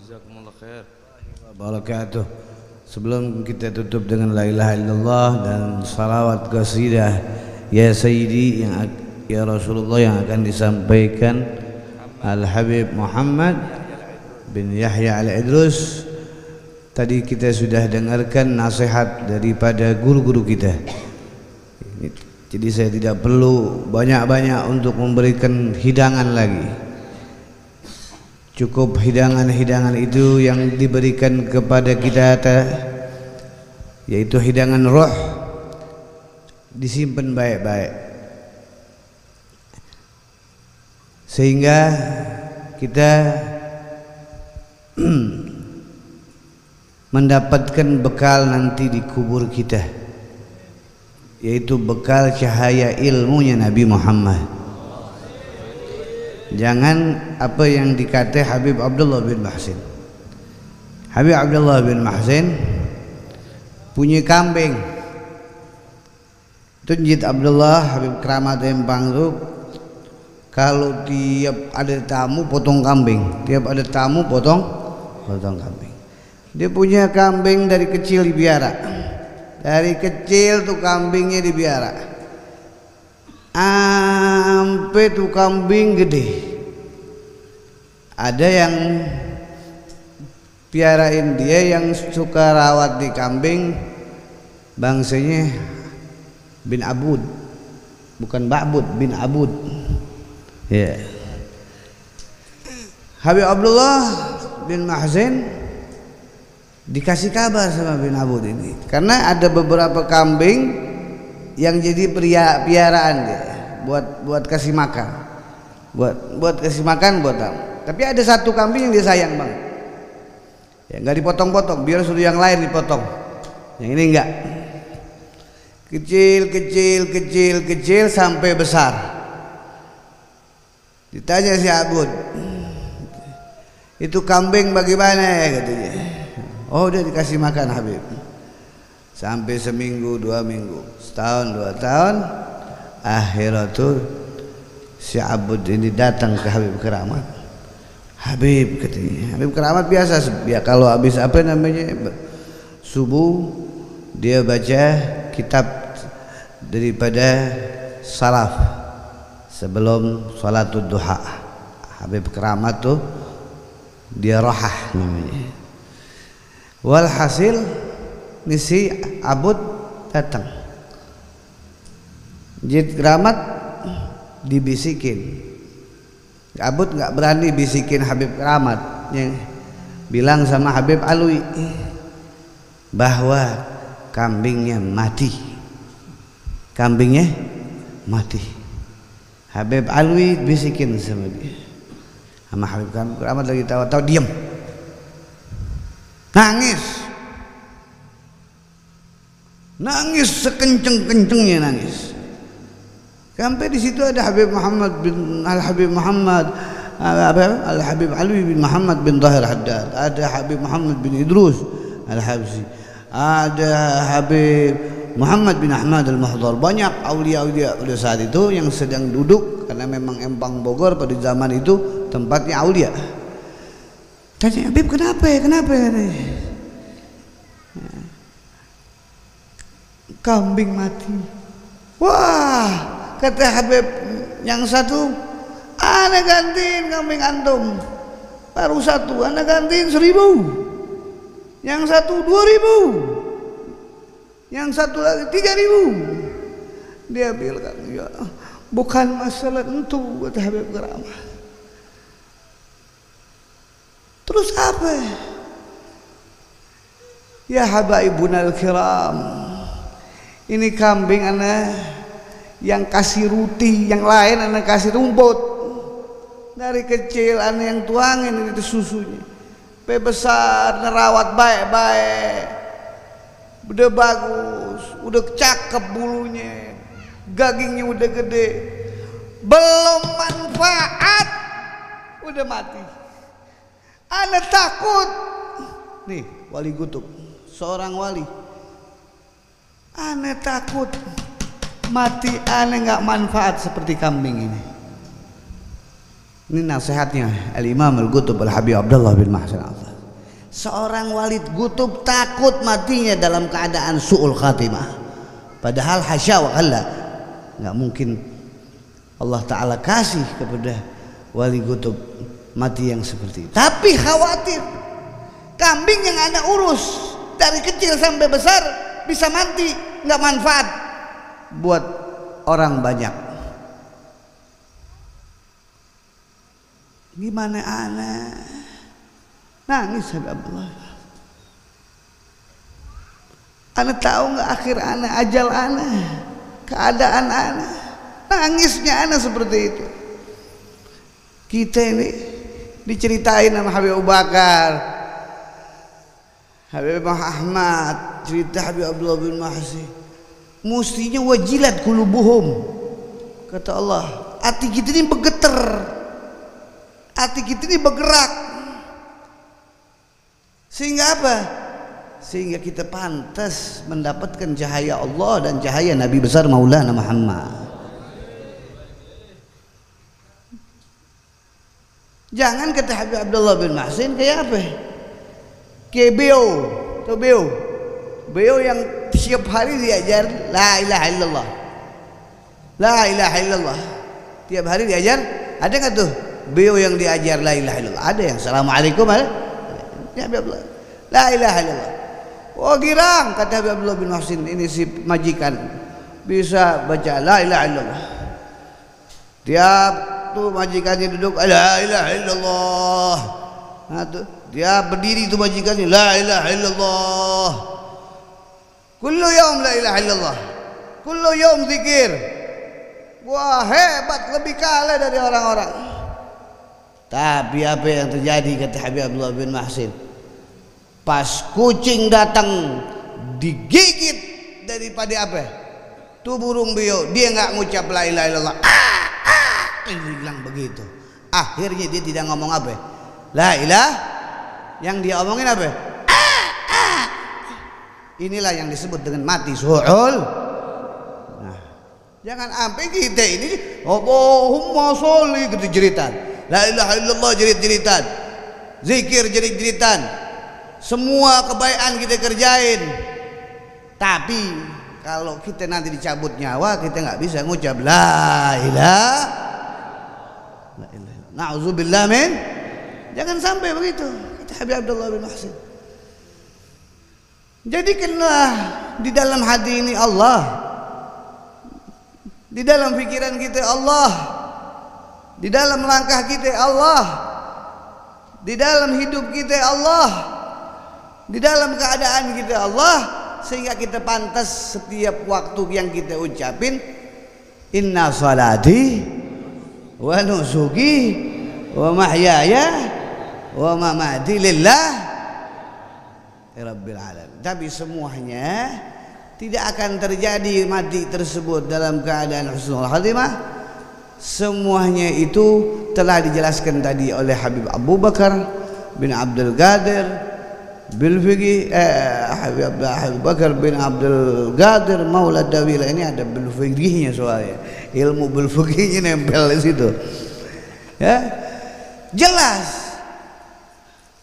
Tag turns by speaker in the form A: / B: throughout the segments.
A: Jazakumullah khair.
B: Barakatuh. Sebelum kita tutup dengan la ilaha illallah dan salawat qasidah ya sayyidi yang ya Rasulullah yang akan disampaikan Al-Habib Muhammad bin Yahya Al-Idrus. Tadi kita sudah dengarkan nasihat daripada guru-guru kita. Jadi saya tidak perlu banyak-banyak untuk memberikan hidangan lagi. Cukup hidangan-hidangan itu yang diberikan kepada kita, yaitu hidangan roh, disimpan baik-baik sehingga kita mendapatkan bekal nanti di kubur kita, yaitu bekal cahaya ilmunya Nabi Muhammad. Jangan apa yang dikata Habib Abdullah bin Mahsin. Habib Abdullah bin Mahsin punya kambing. Tunjit Abdullah Habib Keramat Empang itu kalau tiap ada tamu potong kambing, tiap ada tamu potong kambing. Dia punya kambing dari kecil dibiara. Dari kecil tuh kambingnya dibiara. Sampai tuh kambing gede. Ada yang piarain dia, yang suka rawat di kambing, bangsanya bin Abud, bukan Ba'bud, bin Abud. Ya. Habib Abdullah bin Mahsin dikasih kabar sama bin Abud ini, karena ada beberapa kambing yang jadi piaraan dia buat kasih makan, buat kasih makan buat tamu. Tapi ada satu kambing yang dia sayang banget, ya nggak dipotong-potong, biar suruh yang lain dipotong, yang ini enggak. Kecil sampai besar. Ditanya si Abud, itu kambing bagaimana ya, katanya. Oh, udah dikasih makan Habib. Sampai seminggu, 2 minggu, setahun, 2 tahun, akhirnya tuh si Abud ini datang ke Habib Keramat. Habib, katanya, Habib Keramat biasa ya, kalau habis apa namanya subuh dia baca kitab daripada salaf sebelum sholatul duha. Habib Keramat tuh dia rohah namanya. Walhasil si Abud datang, Jid Keramat dibisikin. Abud nggak berani bisikin Habib Keramat, yang bilang sama Habib Alwi bahwa kambingnya mati. Habib Alwi bisikin sama dia, sama Habib Keramat lagi tawa-tawa, diam, nangis sekenceng-kencengnya nangis. Sampai di situ ada Habib Muhammad bin Al-Habib Alwi bin Muhammad bin Zahir Haddad, ada Habib Muhammad bin Idrus Al-Habsi, ada Habib Muhammad bin Ahmad Al-Mahdhar. Banyak aulia-aulia pada saat itu yang sedang duduk, karena memang Empang Bogor pada zaman itu tempatnya aulia. Tanya, Habib kenapa ya? Kambing mati. Wah, kata Habib yang satu, ana gantiin kambing antum baru satu, ana gantiin 1.000, yang satu 2.000, yang satu lagi 3.000. Dia bilang, ya bukan masalah itu, kata Habib Keramat. Terus apa? Ya habaibunal kiram, ini kambing anak yang kasih ruti, yang lain anak kasih rumput. Dari kecil anak yang tuangin itu susunya, sampai besar nerawat baik-baik, udah bagus, udah cakep bulunya, gagingnya udah gede, belum manfaat udah mati. Anak takut. Nih wali kutub, seorang wali, aneh takut mati, aneh nggak manfaat seperti kambing ini. Ini nasihatnya Al-Imam Al-Qutb Al-Habib Abdullah bin Mahsin Al-Athar. Seorang Walid Qutb takut matinya dalam keadaan su'ul khatimah. Padahal hasya wa kalla, nggak mungkin Allah Ta'ala kasih kepada Wali Qutb mati yang seperti itu. Tapi khawatir kambing yang anak urus dari kecil sampai besar bisa mati, nggak manfaat buat orang banyak. Gimana anak? Nangis Habib Abdullah. Anak tahu nggak akhir anak, ajal anak, keadaan anak. Nangisnya anak seperti itu. Kita ini diceritain sama Habib Abu Bakar, Habib Ahmad, cerita Habib Abdullah bin Mahsi. Mestinya wajilat qulubuhum. Kata Allah, hati kita ini bergetar, hati kita ini bergerak. Sehingga apa? Sehingga kita pantas mendapatkan cahaya Allah dan cahaya Nabi besar Maulana Muhammad. Jangan kata Habib Abdullah bin Mahsin kayak apa? Kayak beliau yang setiap hari diajar la ilaha illallah, la ilaha illallah. Tiap hari diajar. Ada nggak tuh beliau yang diajar la ilaha illallah? Ada yang assalamualaikum ada? Ya Habib Abdullah, la ilaha illallah. Oh girang kata Habib Abdullah bin Mahsin, ini si majikan bisa baca la ilaha illallah. Tiap tuh majikannya duduk la ilaha illallah. Nah tuh dia berdiri tuh majikannya la ilaha illallah. Kullu yaum la ilaha illallah. Kullu yaum zikir. Wah hebat, lebih kalah dari orang-orang. Tapi apa yang terjadi kata Habib Abdullah bin Mahsin? Pas kucing datang digigit daripada apa? Tuh burung beo, dia nggak ngucap la ilaha illallah. Dia bilang begitu. Akhirnya dia tidak ngomong apa? La ilah. Yang dia omongin apa? Inilah yang disebut dengan mati su'ul. Nah, jangan sampai kita ini Allahumma sholli gitu jeritan. La ilaha illallah jerit-jeritan. Zikir jerit-jeritan. Semua kebaikan kita kerjain. Tapi kalau kita nanti dicabut nyawa, kita nggak bisa ngucap la ilaha. Na'udzubillah min. Jangan sampai begitu. Kata Habib Abdullah bin Mahsin. Jadikanlah di dalam hati ini Allah, di dalam pikiran kita Allah, di dalam langkah kita Allah, di dalam hidup kita Allah, di dalam keadaan kita Allah, sehingga kita pantas setiap waktu yang kita ucapin inna salati wa nusuki wa mahyaya wa mamati lillah rabbil alamin. Tapi semuanya tidak akan terjadi mati tersebut dalam keadaan husnul khatimah. Semuanya itu telah dijelaskan tadi oleh Habib Abu Bakar bin Abdul Qadir Bilfiqi, Habib Abu Bakar bin Abdul Qadir Maula Dawila. Ini ada bilfiqihnya soalnya, ilmu bilfiqihnya nempel di situ. Ya, jelas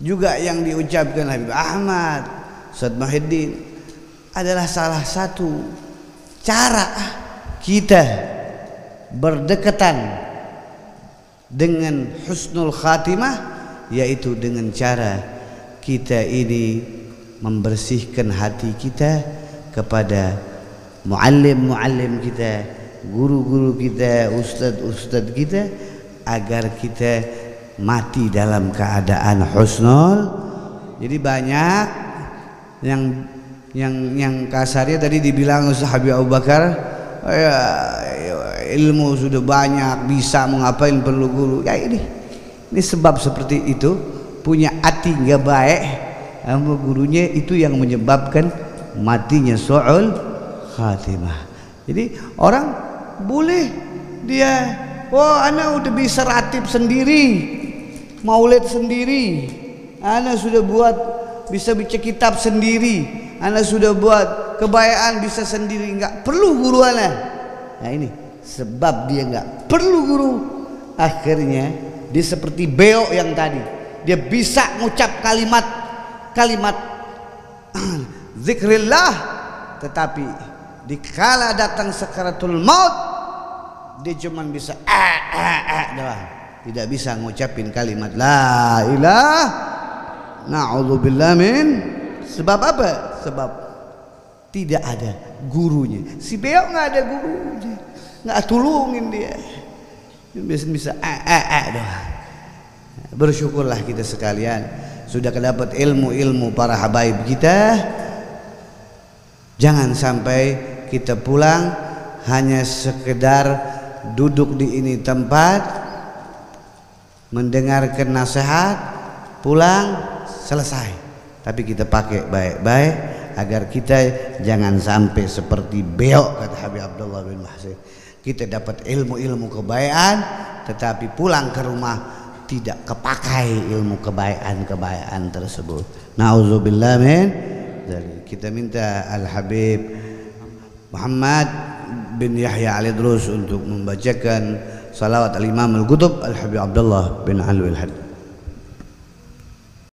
B: juga yang diucapkan Habib Ahmad Ustaz Muhyiddin adalah salah satu cara kita berdekatan dengan husnul khatimah, yaitu dengan cara kita ini membersihkan hati kita kepada muallim-muallim kita, guru-guru kita, ustadz-ustadz kita, agar kita mati dalam keadaan husnul. Jadi banyak yang kasarnya tadi dibilang Ustaz Habib Abu Bakar, ya, ilmu sudah banyak, bisa mengapain perlu guru. Ya ini sebab seperti itu, punya hati nggak baik sama gurunya, itu yang menyebabkan matinya su'ul khatimah. Jadi orang boleh dia, wah anak udah bisa ratib sendiri, maulid sendiri, anak sudah buat bisa baca kitab sendiri, anak sudah buat kebayaan bisa sendiri, nggak perlu guru anak. Nah ini sebab dia nggak perlu guru, akhirnya dia seperti beo yang tadi, dia bisa ngucap kalimat kalimat zikrillah, tetapi dikala datang sakaratul maut dia cuma bisa doang, tidak bisa ngucapin kalimat la ilaha. Na'udzubillah min. Sebab apa? Sebab tidak ada gurunya. Si Beo nggak ada gurunya, nggak tulungin dia, bisa doang. Bersyukurlah kita sekalian sudah kedapat ilmu-ilmu para habaib kita. Jangan sampai kita pulang hanya sekedar duduk di ini tempat mendengarkan nasihat, pulang selesai. Tapi kita pakai baik-baik agar kita jangan sampai seperti Beo, kata Habib Abdullah bin Mahsin. Kita dapat ilmu-ilmu kebaikan tetapi pulang ke rumah tidak kepakai ilmu kebaikan tersebut. Nauzubillah min. Kita minta Al-Habib Muhammad bin Yahya Al-Idrus untuk membacakan salawat Al-Imam Al-Qutb Al-Habib Abdullah bin Alwi Al-Had.